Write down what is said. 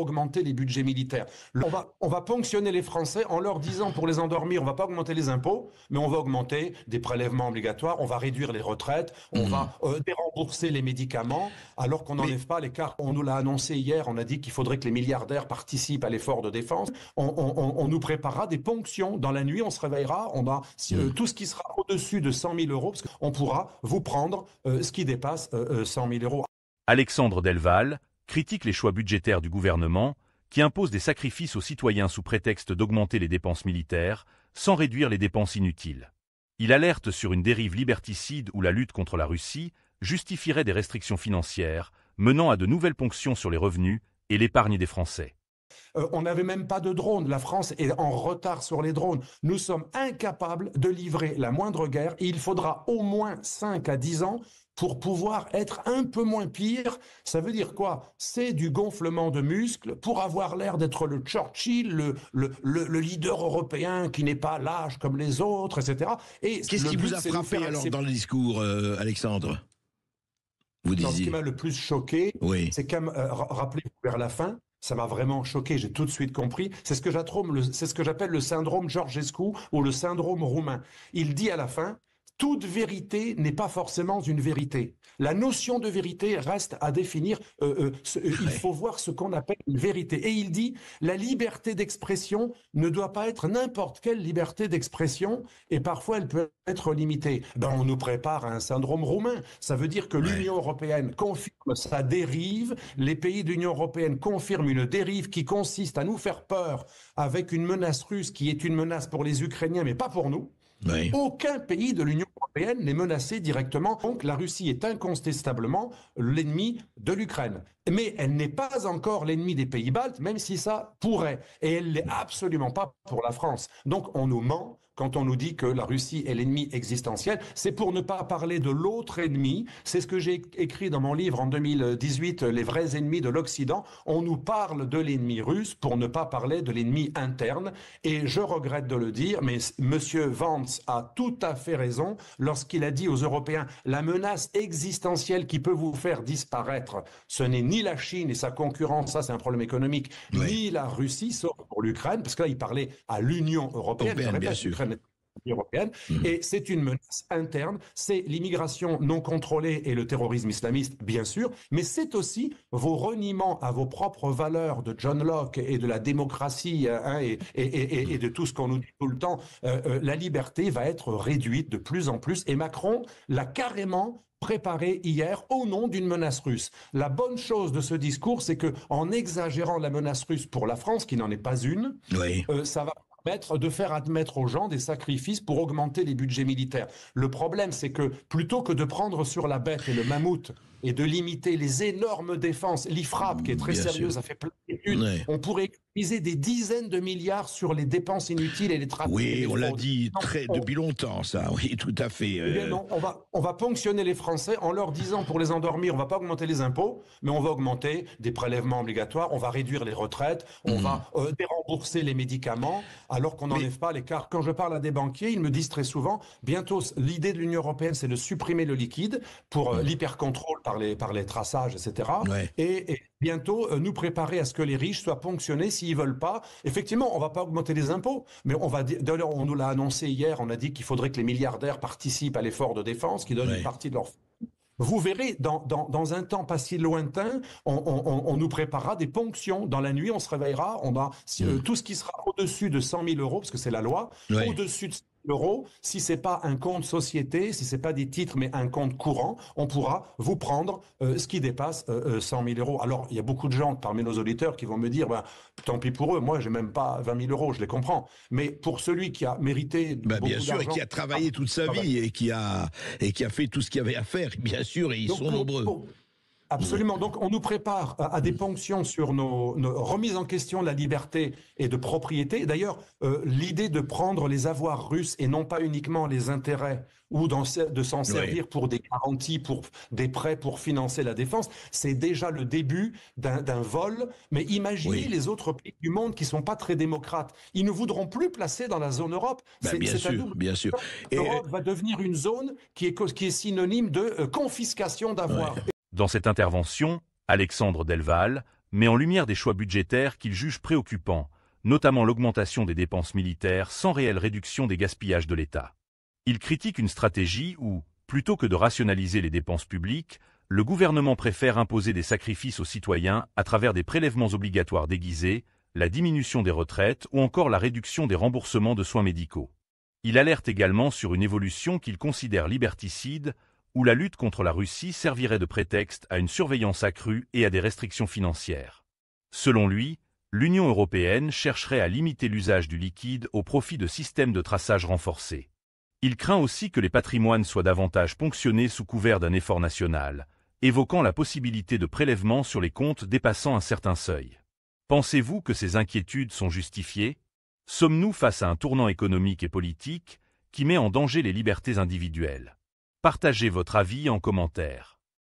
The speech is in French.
augmenter les budgets militaires. On va ponctionner les Français en leur disant, pour les endormir, on va pas augmenter les impôts, mais on va augmenter des prélèvements obligatoires, on va réduire les retraites, on va dérembourser les médicaments, alors qu'on n'enlève pas l'écart. On nous l'a annoncé hier, on a dit qu'il faudrait que les milliardaires participent à l'effort de défense. On nous préparera des ponctions. Dans la nuit, on se réveillera, on a tout ce qui sera au-dessus de 100 000 euros, parce qu'on pourra vous prendre ce qui dépasse 100 000 euros. Alexandre Delval critique les choix budgétaires du gouvernement qui imposent des sacrifices aux citoyens sous prétexte d'augmenter les dépenses militaires sans réduire les dépenses inutiles. Il alerte sur une dérive liberticide où la lutte contre la Russie justifierait des restrictions financières menant à de nouvelles ponctions sur les revenus et l'épargne des Français. On n'avait même pas de drones. La France est en retard sur les drones. Nous sommes incapables de livrer la moindre guerre et il faudra au moins 5 à 10 ans pour pouvoir être un peu moins pire. Ça veut dire quoi? C'est du gonflement de muscles pour avoir l'air d'être le Churchill, le leader européen qui n'est pas lâche comme les autres, etc. Et qu'est-ce qui vous a frappé alors dans le discours, Alexandre? Vous disiez. Ce qui m'a le plus choqué, oui. c'est quand rappelez-vous vers la fin, ça m'a vraiment choqué, j'ai tout de suite compris. C'est ce que j'appelle le syndrome Georgescu ou le syndrome roumain. Il dit à la fin, toute vérité n'est pas forcément une vérité. La notion de vérité reste à définir. Il faut voir ce qu'on appelle une vérité. Et il dit, la liberté d'expression ne doit pas être n'importe quelle liberté d'expression, et parfois elle peut être limitée. On nous prépare à un syndrome roumain. Ça veut dire que l'Union européenne confirme sa dérive, les pays de l'Union européenne confirment une dérive qui consiste à nous faire peur avec une menace russe qui est une menace pour les Ukrainiens, mais pas pour nous. Oui. Aucun pays de l'Union européenne n'est menacé directement. Donc la Russie est incontestablement l'ennemi de l'Ukraine. Mais elle n'est pas encore l'ennemi des pays baltes, même si ça pourrait. Et elle l'est absolument pas pour la France. Donc on nous ment quand on nous dit que la Russie est l'ennemi existentiel. C'est pour ne pas parler de l'autre ennemi. C'est ce que j'ai écrit dans mon livre en 2018, Les vrais ennemis de l'Occident. On nous parle de l'ennemi russe pour ne pas parler de l'ennemi interne. Et je regrette de le dire, mais M. Vance a tout à fait raison lorsqu'il a dit aux Européens, la menace existentielle qui peut vous faire disparaître, ce n'est ni la Chine et sa concurrence, ça c'est un problème économique, ni la Russie, sauf pour l'Ukraine, parce que là il parlait à l'Union européenne, bien sûr. Européenne, et c'est une menace interne, c'est l'immigration non contrôlée et le terrorisme islamiste, bien sûr, mais c'est aussi vos reniements à vos propres valeurs de John Locke et de la démocratie et de tout ce qu'on nous dit tout le temps. La liberté va être réduite de plus en plus, et Macron l'a carrément préparé hier au nom d'une menace russe. La bonne chose de ce discours, c'est que en exagérant la menace russe pour la France, qui n'en est pas une, ça va permettre de faire admettre aux gens des sacrifices pour augmenter les budgets militaires. Le problème, c'est que plutôt que de prendre sur la bête et le mammouth et de limiter les énormes défenses, l'IFRAP, qui est très sérieuse, a fait plein d'études, on pourrait économiser des dizaines de milliards sur les dépenses inutiles et les trafics. Oui, on l'a dit depuis longtemps, ça, oui, tout à fait. Eh bien non, on va ponctionner les Français en leur disant, pour les endormir, on ne va pas augmenter les impôts, mais on va augmenter des prélèvements obligatoires, on va réduire les retraites, on va dérembourser les médicaments, alors qu'on n'enlève pas l'écart. Quand je parle à des banquiers, ils me disent très souvent, bientôt, l'idée de l'Union européenne, c'est de supprimer le liquide pour l'hypercontrôle par les traçages, etc. Et bientôt, nous préparer à ce que les riches soient ponctionnés s'ils ne veulent pas. Effectivement, on ne va pas augmenter les impôts, mais d'ailleurs, on nous l'a annoncé hier, on a dit qu'il faudrait que les milliardaires participent à l'effort de défense, qui donnent une partie de leur... Vous verrez, dans un temps pas si lointain, on nous préparera des ponctions. Dans la nuit, on se réveillera, on a tout ce qui sera au-dessus de 100 000 euros, parce que c'est la loi, au-dessus de 100 000 euros, si c'est pas un compte société, si c'est pas des titres, mais un compte courant, on pourra vous prendre ce qui dépasse 100 000 euros. Alors, il y a beaucoup de gens parmi nos auditeurs qui vont me dire, tant pis pour eux, moi, j'ai même pas 20 000 euros, je les comprends. Mais pour celui qui a mérité beaucoup bien sûr, d'argent, et qui a travaillé toute sa vie et qui a fait tout ce qu'il y avait à faire, bien sûr, et ils sont nombreux. Absolument. Donc, on nous prépare à des ponctions sur nos remises en question de la liberté et de propriété. D'ailleurs, l'idée de prendre les avoirs russes et non pas uniquement les intérêts ou de s'en servir pour des garanties, pour des prêts pour financer la défense, c'est déjà le début d'un vol. Mais imaginez les autres pays du monde qui sont pas très démocrates. Ils ne voudront plus placer dans la zone Europe. Bien sûr. L'Europe va devenir une zone qui est synonyme de confiscation d'avoirs. Dans cette intervention, Alexandre Delval met en lumière des choix budgétaires qu'il juge préoccupants, notamment l'augmentation des dépenses militaires sans réelle réduction des gaspillages de l'État. Il critique une stratégie où, plutôt que de rationaliser les dépenses publiques, le gouvernement préfère imposer des sacrifices aux citoyens à travers des prélèvements obligatoires déguisés, la diminution des retraites ou encore la réduction des remboursements de soins médicaux. Il alerte également sur une évolution qu'il considère liberticide, où la lutte contre la Russie servirait de prétexte à une surveillance accrue et à des restrictions financières. Selon lui, l'Union européenne chercherait à limiter l'usage du liquide au profit de systèmes de traçage renforcés. Il craint aussi que les patrimoines soient davantage ponctionnés sous couvert d'un effort national, évoquant la possibilité de prélèvements sur les comptes dépassant un certain seuil. Pensez-vous que ces inquiétudes sont justifiées? Sommes-nous face à un tournant économique et politique qui met en danger les libertés individuelles? Partagez votre avis en commentaire.